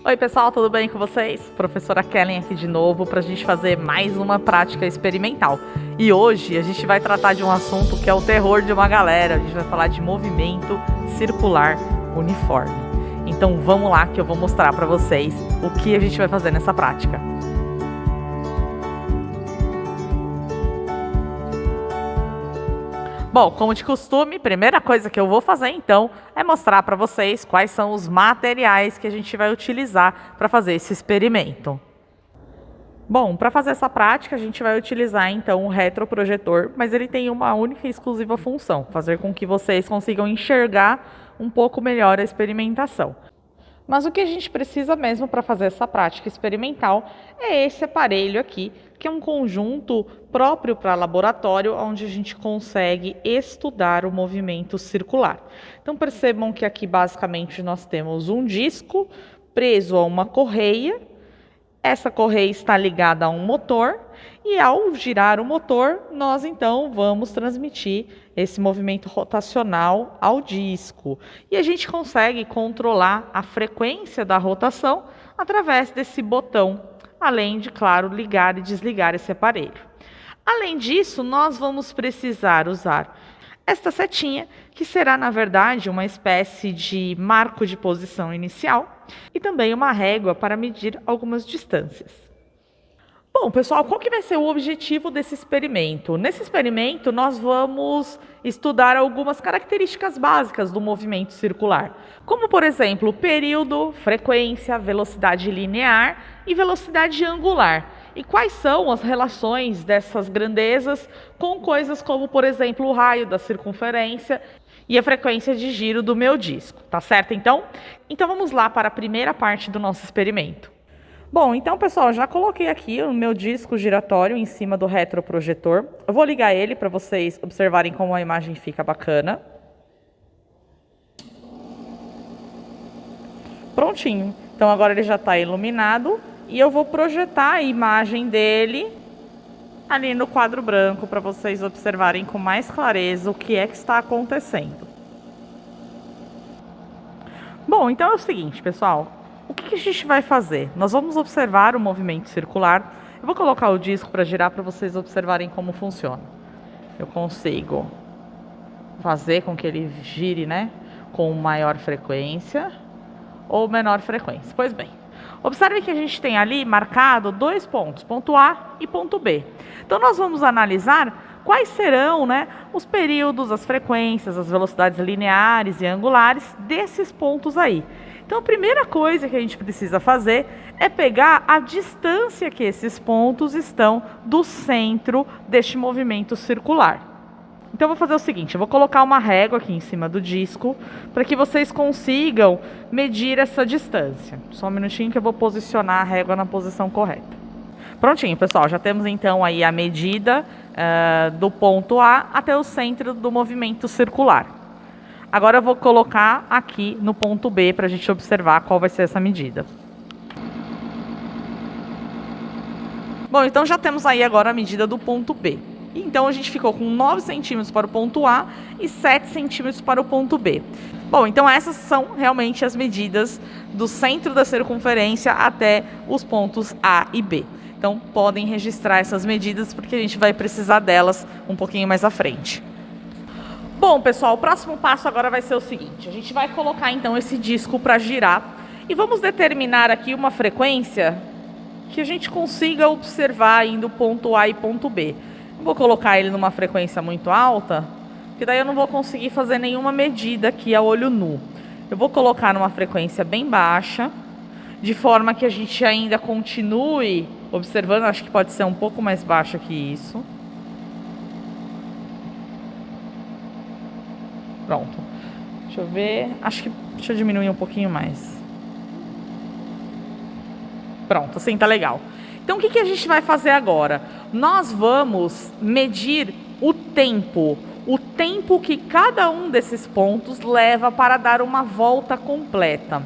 Oi pessoal, tudo bem com vocês? Professora Kellen aqui de novo para a gente fazer mais uma prática experimental. E hoje a gente vai tratar de um assunto que é o terror de uma galera. A gente vai falar de movimento circular uniforme. Então vamos lá que eu vou mostrar para vocês o que a gente vai fazer nessa prática. Bom, como de costume, primeira coisa que eu vou fazer então é mostrar para vocês quais são os materiais que a gente vai utilizar para fazer esse experimento. Bom, para fazer essa prática a gente vai utilizar então o retroprojetor, mas ele tem uma única e exclusiva função, fazer com que vocês consigam enxergar um pouco melhor a experimentação. Mas o que a gente precisa mesmo para fazer essa prática experimental é esse aparelho aqui, que é um conjunto próprio para laboratório, onde a gente consegue estudar o movimento circular. Então percebam que aqui basicamente nós temos um disco preso a uma correia. Essa correia está ligada a um motor e ao girar o motor, nós então vamos transmitir esse movimento rotacional ao disco. E a gente consegue controlar a frequência da rotação através desse botão, além de, claro, ligar e desligar esse aparelho. Além disso, nós vamos precisar usar esta setinha, que será, na verdade, uma espécie de marco de posição inicial e também uma régua para medir algumas distâncias. Bom, pessoal, qual que vai ser o objetivo desse experimento? Nesse experimento, nós vamos estudar algumas características básicas do movimento circular, como, por exemplo, período, frequência, velocidade linear e velocidade angular. E quais são as relações dessas grandezas com coisas como, por exemplo, o raio da circunferência e a frequência de giro do meu disco, tá certo então? Então vamos lá para a primeira parte do nosso experimento. Bom, então pessoal, já coloquei aqui o meu disco giratório em cima do retroprojetor. Eu vou ligar ele para vocês observarem como a imagem fica bacana. Prontinho. Então agora ele já está iluminado. E eu vou projetar a imagem dele ali no quadro branco para vocês observarem com mais clareza o que é que está acontecendo. Bom, então é o seguinte, pessoal. O que a gente vai fazer? Nós vamos observar o movimento circular. Eu vou colocar o disco para girar para vocês observarem como funciona. Eu consigo fazer com que ele gire, né, com maior frequência ou menor frequência. Pois bem. Observe que a gente tem ali marcado dois pontos, ponto A e ponto B. Então nós vamos analisar quais serão, né, os períodos, as frequências, as velocidades lineares e angulares desses pontos aí. Então a primeira coisa que a gente precisa fazer é pegar a distância que esses pontos estão do centro deste movimento circular. Então eu vou fazer o seguinte, eu vou colocar uma régua aqui em cima do disco para que vocês consigam medir essa distância. Só um minutinho que eu vou posicionar a régua na posição correta. Prontinho, pessoal, já temos então aí a medida do ponto A até o centro do movimento circular. Agora eu vou colocar aqui no ponto B para a gente observar qual vai ser essa medida. Bom, então já temos aí agora a medida do ponto B. Então a gente ficou com 9 centímetros para o ponto A e 7 centímetros para o ponto B. Bom, então essas são realmente as medidas do centro da circunferência até os pontos A e B. Então podem registrar essas medidas porque a gente vai precisar delas um pouquinho mais à frente. Bom, pessoal, o próximo passo agora vai ser o seguinte. A gente vai colocar então esse disco para girar e vamos determinar aqui uma frequência que a gente consiga observar indo ponto A e ponto B. Vou colocar ele numa frequência muito alta, que daí eu não vou conseguir fazer nenhuma medida aqui a olho nu. Eu vou colocar numa frequência bem baixa, de forma que a gente ainda continue observando. Acho que pode ser um pouco mais baixa que isso. Pronto. Deixa eu ver. Deixa eu diminuir um pouquinho mais. Pronto, assim tá legal. Então, o que a gente vai fazer agora? Nós vamos medir o tempo que cada um desses pontos leva para dar uma volta completa.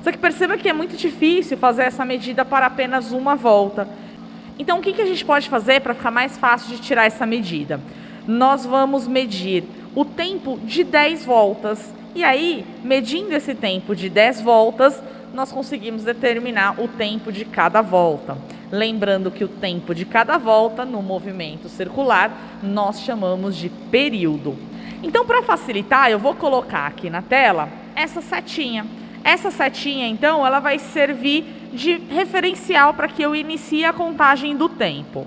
Só que perceba que é muito difícil fazer essa medida para apenas uma volta. Então, o que a gente pode fazer para ficar mais fácil de tirar essa medida? Nós vamos medir o tempo de 10 voltas. E aí, medindo esse tempo de 10 voltas, nós conseguimos determinar o tempo de cada volta. Lembrando que o tempo de cada volta no movimento circular nós chamamos de período. Então, para facilitar, eu vou colocar aqui na tela essa setinha. Essa setinha, então, ela vai servir de referencial para que eu inicie a contagem do tempo.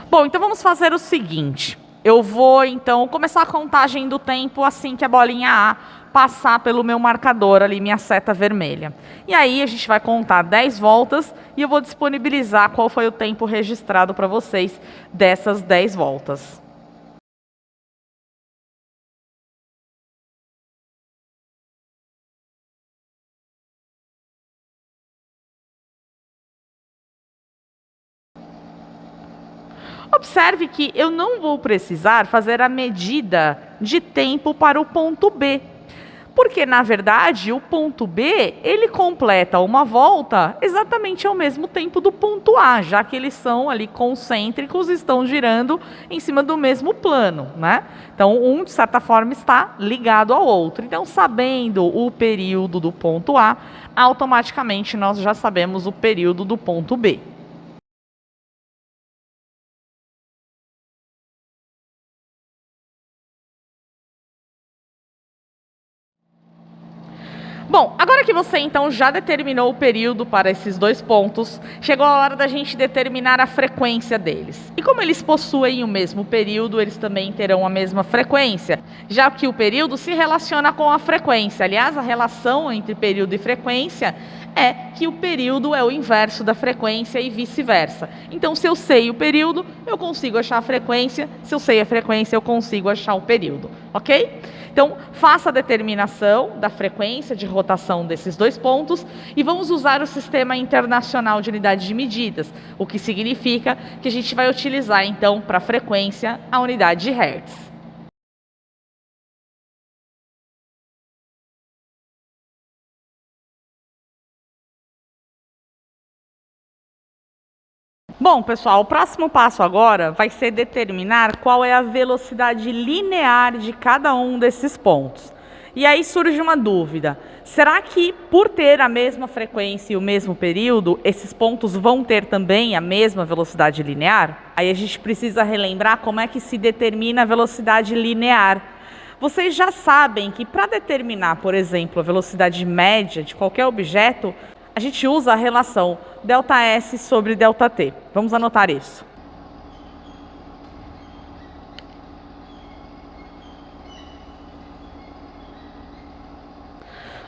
Bom, então vamos fazer o seguinte. Eu vou, então, começar a contagem do tempo assim que a bolinha A passar pelo meu marcador ali, minha seta vermelha. E aí a gente vai contar 10 voltas e eu vou disponibilizar qual foi o tempo registrado para vocês dessas 10 voltas. Observe que eu não vou precisar fazer a medida de tempo para o ponto B, porque na verdade o ponto B ele completa uma volta exatamente ao mesmo tempo do ponto A, já que eles são ali concêntricos e estão girando em cima do mesmo plano, né? Então um de certa forma está ligado ao outro. Então, sabendo o período do ponto A, automaticamente nós já sabemos o período do ponto B. Bom, agora que você então já determinou o período para esses dois pontos, chegou a hora da gente determinar a frequência deles. E como eles possuem o mesmo período, eles também terão a mesma frequência, já que o período se relaciona com a frequência. Aliás, a relação entre período e frequência é que o período é o inverso da frequência e vice-versa. Então, se eu sei o período, eu consigo achar a frequência. Se eu sei a frequência, eu consigo achar o período, ok? Então, faça a determinação da frequência de rotação desses dois pontos e vamos usar o Sistema Internacional de Unidades de Medidas, o que significa que a gente vai utilizar, então, para a frequência, a unidade de Hertz. Bom, pessoal, o próximo passo agora vai ser determinar qual é a velocidade linear de cada um desses pontos. E aí surge uma dúvida: será que por ter a mesma frequência e o mesmo período, esses pontos vão ter também a mesma velocidade linear? Aí a gente precisa relembrar como é que se determina a velocidade linear. Vocês já sabem que para determinar, por exemplo, a velocidade média de qualquer objeto, a gente usa a relação ΔS sobre ΔT. Vamos anotar isso.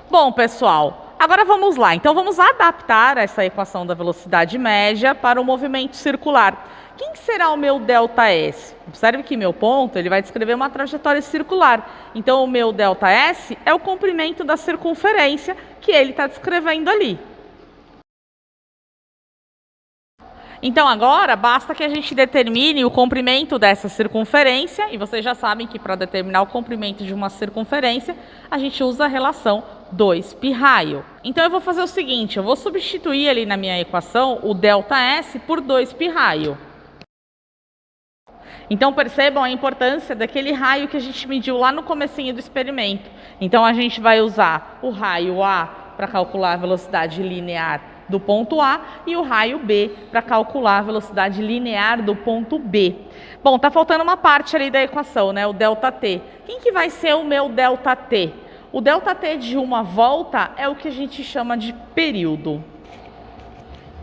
Bom, pessoal, agora vamos lá. Então, vamos adaptar essa equação da velocidade média para o movimento circular. Quem será o meu ΔS? Observe que meu ponto ele vai descrever uma trajetória circular. Então, o meu ΔS é o comprimento da circunferência que ele está descrevendo ali. Então, agora, basta que a gente determine o comprimento dessa circunferência, e vocês já sabem que para determinar o comprimento de uma circunferência, a gente usa a relação 2π-raio. Então, eu vou fazer o seguinte, eu vou substituir ali na minha equação o ΔS por 2π-raio. Então, percebam a importância daquele raio que a gente mediu lá no comecinho do experimento. Então, a gente vai usar o raio A para calcular a velocidade linear do ponto A e o raio B para calcular a velocidade linear do ponto B. Bom, tá faltando uma parte ali da equação, né? O ΔT. Quem que vai ser o meu ΔT? O ΔT de uma volta é o que a gente chama de período.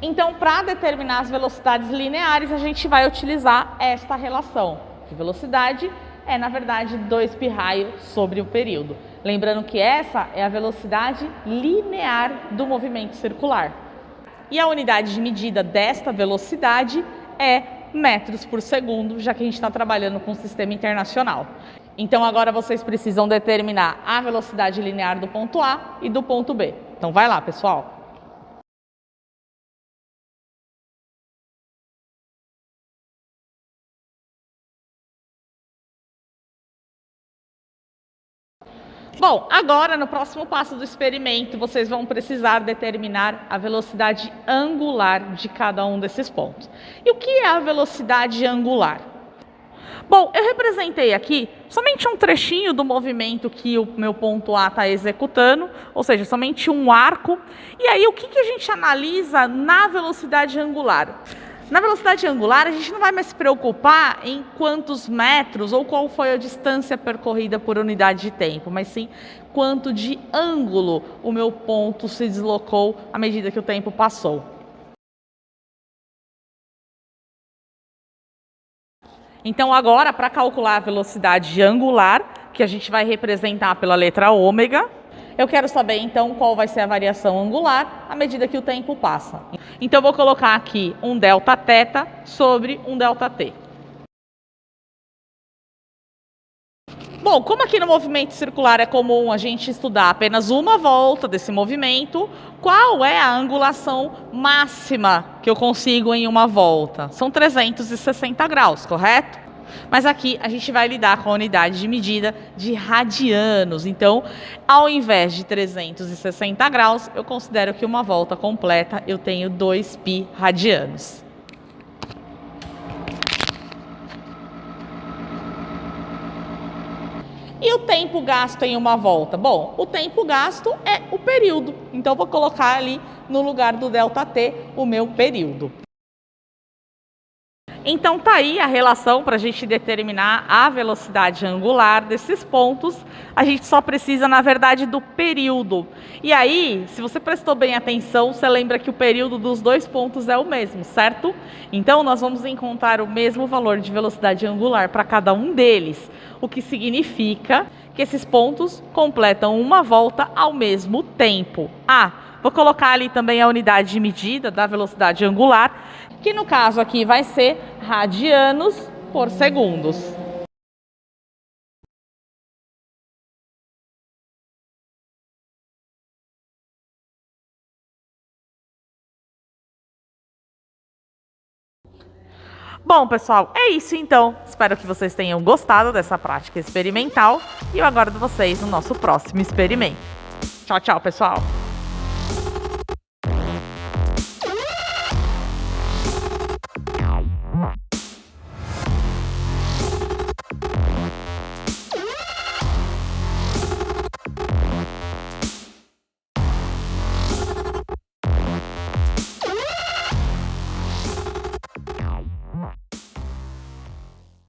Então, para determinar as velocidades lineares, a gente vai utilizar esta relação. Que velocidade é, na verdade, 2π-raio sobre o período. Lembrando que essa é a velocidade linear do movimento circular. E a unidade de medida desta velocidade é metros por segundo, já que a gente está trabalhando com o sistema internacional. Então, agora vocês precisam determinar a velocidade linear do ponto A e do ponto B. Então, vai lá, pessoal. Bom, agora no próximo passo do experimento, vocês vão precisar determinar a velocidade angular de cada um desses pontos. E o que é a velocidade angular? Bom, eu representei aqui somente um trechinho do movimento que o meu ponto A está executando, ou seja, somente um arco. E aí, o que a gente analisa na velocidade angular? Na velocidade angular, a gente não vai mais se preocupar em quantos metros ou qual foi a distância percorrida por unidade de tempo, mas sim quanto de ângulo o meu ponto se deslocou à medida que o tempo passou. Então, agora, para calcular a velocidade angular, que a gente vai representar pela letra ômega, eu quero saber, então, qual vai ser a variação angular à medida que o tempo passa. Então, eu vou colocar aqui um Δθ sobre um ΔT. Bom, como aqui no movimento circular é comum a gente estudar apenas uma volta desse movimento, qual é a angulação máxima que eu consigo em uma volta? São 360 graus, correto? Mas aqui a gente vai lidar com a unidade de medida de radianos. Então, ao invés de 360 graus, eu considero que uma volta completa eu tenho 2π radianos. E o tempo gasto em uma volta? Bom, o tempo gasto é o período. Então, vou colocar ali no lugar do ΔT o meu período. Então, tá aí a relação para a gente determinar a velocidade angular desses pontos. A gente só precisa, na verdade, do período. E aí, se você prestou bem atenção, você lembra que o período dos dois pontos é o mesmo, certo? Então, nós vamos encontrar o mesmo valor de velocidade angular para cada um deles, o que significa que esses pontos completam uma volta ao mesmo tempo. Vou colocar ali também a unidade de medida da velocidade angular, que no caso aqui vai ser radianos por segundos. Bom, pessoal, é isso então. Espero que vocês tenham gostado dessa prática experimental e eu aguardo vocês no nosso próximo experimento. Tchau, tchau, pessoal!